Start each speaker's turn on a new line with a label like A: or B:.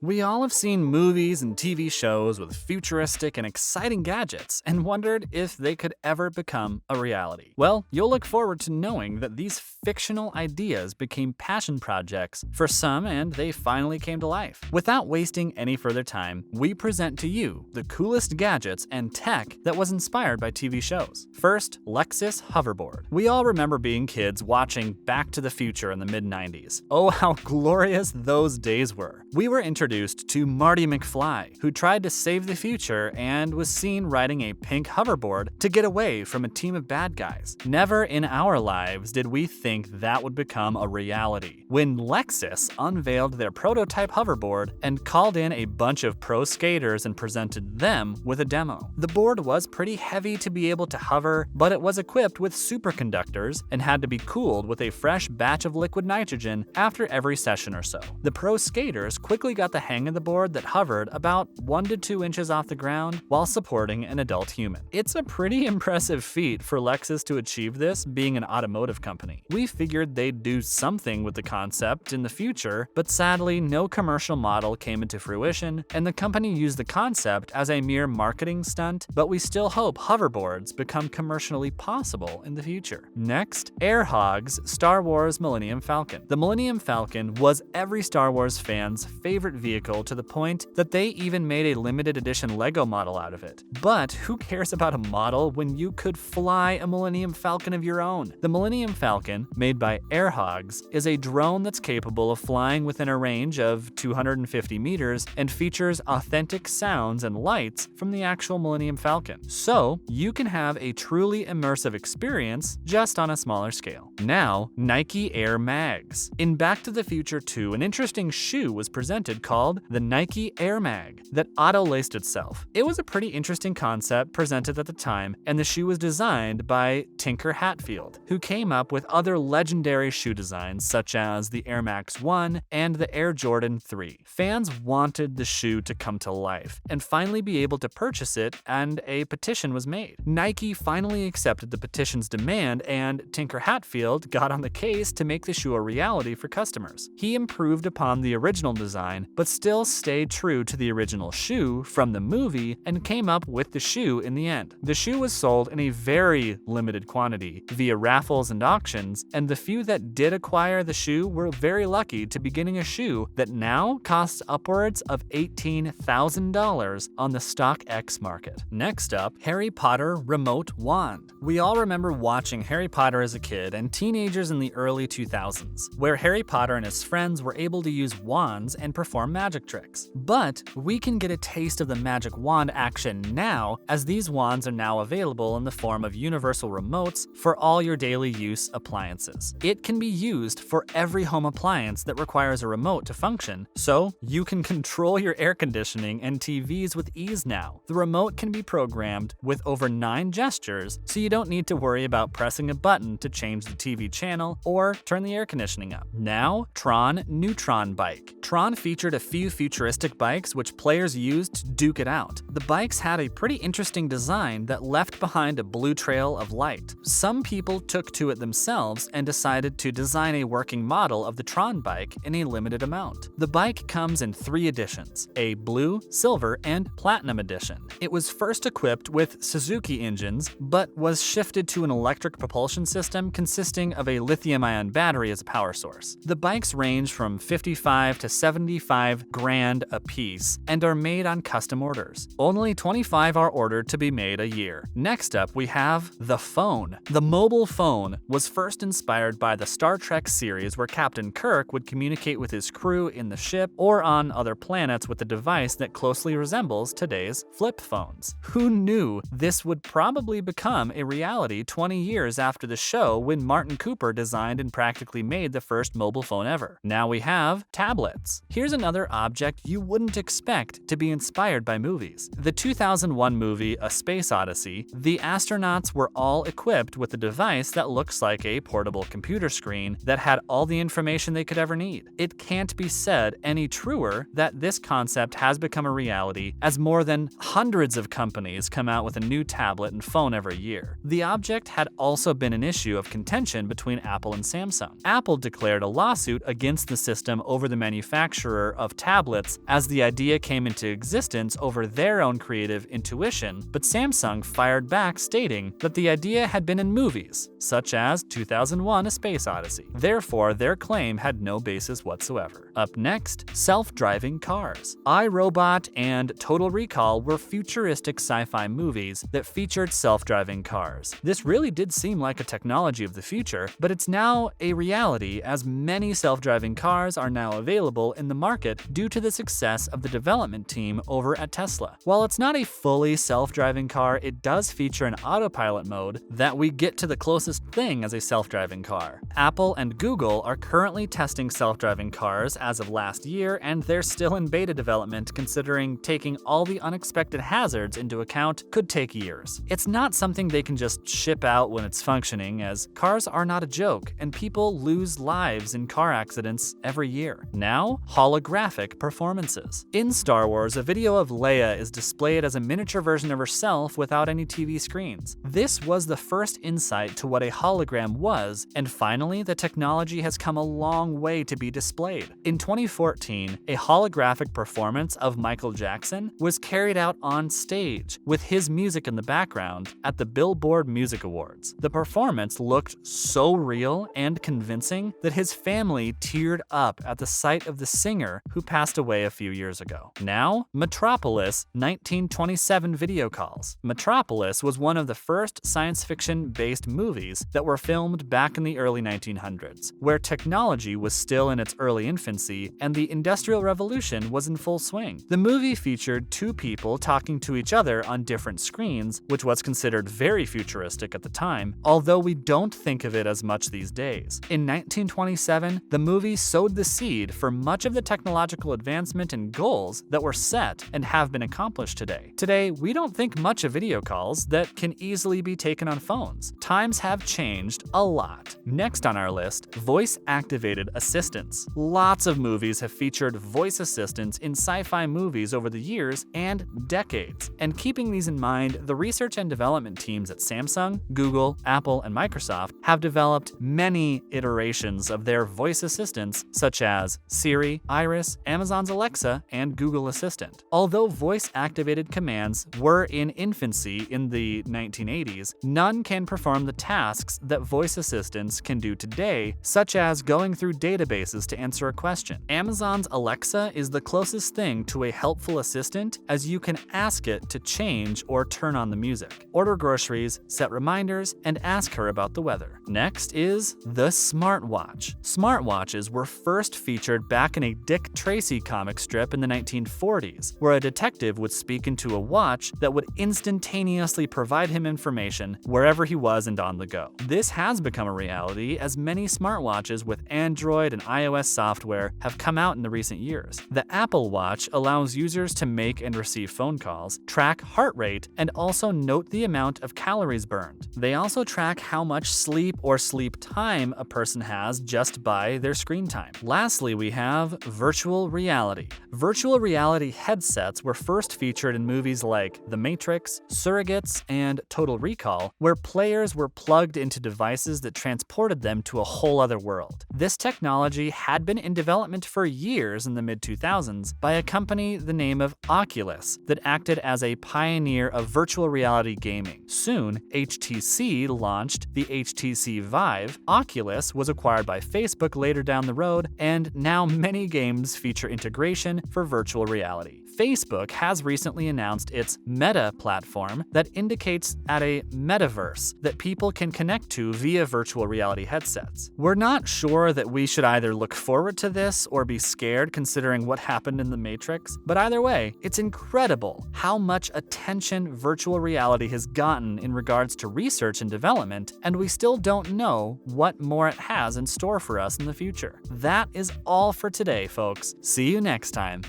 A: We all have seen movies and TV shows with futuristic and exciting gadgets and wondered if they could ever become a reality. Well, you'll look forward to knowing that these fictional ideas became passion projects for some and they finally came to life. Without wasting any further time, we present to you the coolest gadgets and tech that was inspired by TV shows. First, Lexus hoverboard. We all remember being kids watching Back to the Future in the mid-90s. Oh, how glorious those days were. We were introduced to Marty McFly, who tried to save the future and was seen riding a pink hoverboard to get away from a team of bad guys. Never in our lives did we think that would become a reality, when Lexus unveiled their prototype hoverboard and called in a bunch of pro skaters and presented them with a demo. The board was pretty heavy to be able to hover, but it was equipped with superconductors and had to be cooled with a fresh batch of liquid nitrogen after every session or so. The pro skaters quickly got the hang of the board that hovered about 1 to 2 inches off the ground while supporting an adult human. It's a pretty impressive feat for Lexus to achieve this, being an automotive company. We figured they'd do something with the concept in the future, but sadly no commercial model came into fruition, and the company used the concept as a mere marketing stunt, but we still hope hoverboards become commercially possible in the future. Next, Air Hogs Star Wars Millennium Falcon. The Millennium Falcon was every Star Wars fan's favorite vehicle to the point that they even made a limited edition Lego model out of it. But who cares about a model when you could fly a Millennium Falcon of your own? The Millennium Falcon, made by Air Hogs, is a drone that's capable of flying within a range of 250 meters and features authentic sounds and lights from the actual Millennium Falcon. So you can have a truly immersive experience just on a smaller scale. Now, Nike Air Mags. In Back to the Future 2, an interesting shoe was presented called the Nike Air Mag that auto-laced itself. It was a pretty interesting concept presented at the time, and the shoe was designed by Tinker Hatfield, who came up with other legendary shoe designs such as the Air Max 1 and the Air Jordan 3. Fans wanted the shoe to come to life and finally be able to purchase it, and a petition was made. Nike finally accepted the petition's demand, and Tinker Hatfield got on the case to make the shoe a reality for customers. He improved upon the original design, but still stayed true to the original shoe from the movie and came up with the shoe in the end. The shoe was sold in a very limited quantity via raffles and auctions, and the few that did acquire the shoe were very lucky to be getting a shoe that now costs upwards of $18,000 on the StockX market. Next up, Harry Potter Remote Wand. We all remember watching Harry Potter as a kid and teenagers in the early 2000s, where Harry Potter and his friends were able to use wands and perform magic tricks. But we can get a taste of the magic wand action now, as these wands are now available in the form of universal remotes for all your daily use appliances. It can be used for every home appliance that requires a remote to function, so you can control your air conditioning and TVs with ease now. The remote can be programmed with over 9 gestures, so you don't need to worry about pressing a button to change the TV channel or turn the air conditioning up. Now, Tron Neutron Bike. Tron featured a few futuristic bikes which players used to duke it out. The bikes had a pretty interesting design that left behind a blue trail of light. Some people took to it themselves and decided to design a working model of the Tron bike in a limited amount. The bike comes in 3 editions, a blue, silver, and platinum edition. It was first equipped with Suzuki engines, but was shifted to an electric propulsion system consisting of a lithium-ion battery as a power source. The bikes range from 55 to 75 grand a piece and are made on custom orders. Only 25 are ordered to be made a year. Next up, we have the phone. The mobile phone was first inspired by the Star Trek series, where Captain Kirk would communicate with his crew in the ship or on other planets with a device that closely resembles today's flip phones. Who knew this would probably become a reality 20 years after the show, when Martin Cooper designed and practically made the first mobile phone ever? Now we have tablets. Here's another object you wouldn't expect to be inspired by movies. The 2001 movie A Space Odyssey, the astronauts were all equipped with a device that looks like a portable computer screen that had all the information they could ever need. It can't be said any truer that this concept has become a reality, as more than hundreds of companies come out with a new tablet and phone every year. The object had also been an issue of contention between Apple and Samsung. Apple declared a lawsuit against the system over the manufacturer of of tablets as the idea came into existence over their own creative intuition, but Samsung fired back stating that the idea had been in movies, such as 2001: A Space Odyssey. Therefore, their claim had no basis whatsoever. Up next, self-driving cars. I, Robot and Total Recall were futuristic sci-fi movies that featured self-driving cars. This really did seem like a technology of the future, but it's now a reality as many self-driving cars are now available in the market due to the success of the development team over at Tesla. While it's not a fully self-driving car, it does feature an autopilot mode that we get to the closest thing as a self-driving car. Apple and Google are currently testing self-driving cars as of last year, and they're still in beta development, considering taking all the unexpected hazards into account could take years. It's not something they can just ship out when it's functioning, as cars are not a joke, and people lose lives in car accidents every year. Now, holographic performances. In Star Wars, a video of Leia is displayed as a miniature version of herself without any TV screens. This was the first insight to what a hologram was, and finally, the technology has come a long way to be displayed. In 2014, a holographic performance of Michael Jackson was carried out on stage, with his music in the background, at the Billboard Music Awards. The performance looked so real and convincing that his family teared up at the sight of the singer who passed away a few years ago. Now, Metropolis 1927 video calls. Metropolis was one of the first science fiction-based movies that were filmed back in the early 1900s, where technology was still in its early infancy and the Industrial Revolution was in full swing. The movie featured two people talking to each other on different screens, which was considered very futuristic at the time, although we don't think of it as much these days. In 1927, the movie sowed the seed for much of the technological advancement and goals that were set and have been accomplished today. Today, we don't think much of video calls that can easily be taken on phones. Times have changed a lot. Next on our list, voice-activated assistants. Lots of movies have featured voice assistants in sci-fi movies over the years and decades. And keeping these in mind, the research and development teams at Samsung, Google, Apple, and Microsoft have developed many iterations of their voice assistants, such as Siri, Iris, Amazon's Alexa, and Google Assistant. Although voice-activated commands were in infancy in the 1980s, none can perform the tasks that voice assistants can do today, such as going through databases to answer a question. Amazon's Alexa is the closest thing to a helpful assistant, as you can ask it to change or turn on the music, order groceries, set reminders, and ask her about the weather. Next is the smartwatch. Smartwatches were first featured back in a Dick Tracy comic strip in the 1940s, where a detective would speak into a watch that would instantaneously provide him information wherever he was and on the go. This has become a reality, as many smartwatches with Android and iOS software have come out in the recent years. The Apple Watch allows users to make and receive phone calls, track heart rate, and also note the amount of calories burned. They also track how much sleep or sleep time a person has just by their screen time. Lastly, we have virtual reality. Virtual reality headsets were first featured in movies like The Matrix, Surrogates, and Total Recall, where players were plugged into devices that transported them to a whole other world. This technology had been in development for years in the mid-2000s by a company the name of Oculus that acted as a pioneer of virtual reality gaming. Soon, HTC launched the HTC Vive. Oculus was acquired by Facebook later down the road, and now many games feature integration for virtual reality. Facebook has recently announced its Meta platform that indicates at a metaverse that people can connect to via virtual reality headsets. We're not sure that we should either look forward to this or be scared considering what happened in The Matrix, but either way, it's incredible how much attention virtual reality has gotten in regards to research and development, and we still don't know what more it has in store for us in the future. That is all for today, folks. See you next time.